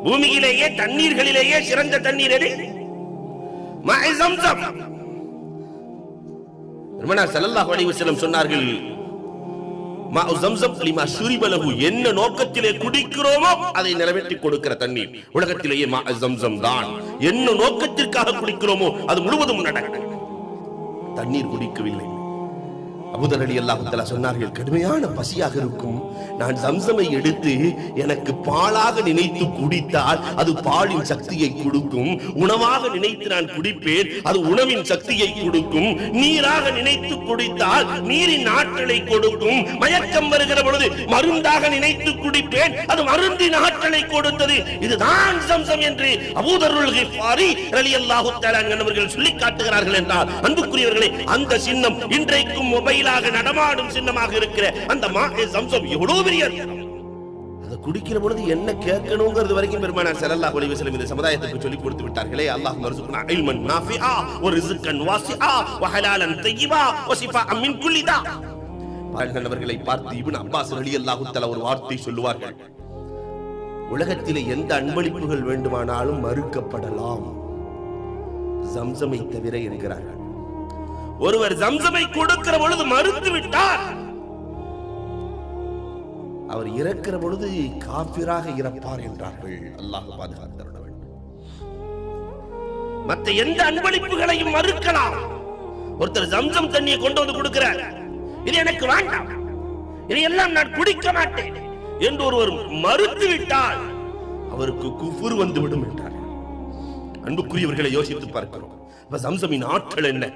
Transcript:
பூமியிலேயே தண்ணீர்களிலேயே சிறந்த தண்ணீர் எது? மாஇ ஸம்ஸம். பெருமானார் ஸல்லல்லாஹு அலைஹி வஸல்லம் சொன்னார்கள், மாஉ ஸம்ஸம் லிமா ஷுரிப லஹு, என்ன நோக்கத்திலே குடிக்கிறோமோ அதை நிறைவேற்றி கொடுக்கிற தண்ணீர் உலகத்திலேயே மாஇ ஸம்ஸம் தான். என்ன நோக்கத்திற்காக குடிக்கிறோமோ அது முழுவதும் நடக்கும். தண்ணீர் குடிக்கவில்லை. அபூதர் ரலியல்லாஹு தஆலா சொன்னார்கள், கடுமையான பசியாக இருக்கும், நான் ஸம்ஸமை எடுத்து எனக்கு பாலாக நினைத்து குடித்தால் அது பாலின் சக்தியை கொடுக்கும், உணவாக நினைத்து நான் குடிப்பேன், அது உணவின் சக்தியை கொடுக்கும், நீராக நினைத்து குடித்தால் நீரின் ஆற்றலை கொடுக்கும், மயக்கம் வருகிற பொழுது மருந்தாக நினைத்து குடிப்பேன், அது மருந்தின் ஆற்றலை கொடுத்தது, இதுதான் ஸம்ஸம் என்று அபூதருல் கிஃபாரி ரலியல்லாஹு தஆலா அவர்கள் சொல்லி காட்டுகிறார்கள் என்றால், அன்புக்குரியவர்களே, அந்த சின்னம் இன்றைக்கும் மொபைலாக நடமாடும் சின்னமாக இருக்கிற அந்த மாஇ ஸம்ஸம் எவ்வளவு பெரிய, அதை குடிக்கிற பொழுது என்ன கேட்கணும்ங்கிறது வரைக்கும் பெருமானார் ஸல்லல்லாஹு அலைஹி வஸல்லம் இந்த சமுதாயத்துக்கு சொல்லி கொடுத்து விட்டார்களே. அல்லாஹும்ம ர்ஸுக்னா இல்மன் நாஃபிஆ வ ரிஸ்கன் வாசிஆ வ ஹலாலன் தய்யிபா வ ஷிஃபாஅன் மின் குல்லி தா. அவர்களை பார்த்து இப்னு அப்பாஸ் ரலியல்லாஹு தஆலா ஒரு வார்த்தை சொல்லுவார்கள், உலகத்திலே எந்த அன்பளிப்புகள் வேண்டுமானாலும் மறுக்கப்படலாம், ஸம்ஸமை தவிர என்கிறார்கள். ஒருவர் ஸம்ஸமை கொடுக்கிற பொழுது மறுத்து விட்டார், அவர் இறக்கிற பொழுது காபிராக இறப்பார் என்றார்கள். அல்லாஹ் பாதுகாத்து வேண்டும். மற்ற எந்த அன்பளிப்புகளையும் மறுக்கலாம். ஒருத்தர் ஸம்ஸம் தண்ணியை கொண்டு வந்து கொடுக்கிறார், இது எனக்கு வேண்டாம், இதையெல்லாம் நான் குடிக்க மாட்டேன் என்று ஒருவர் மறுத்து விட்டால் அவருக்கு குஃபுர் வந்துவிடும் என்றார். அன்புக்குரியவர்களை யோசித்து பார்க்கிறோம். ஸம்ஸமின் ஆற்றல் என்ன?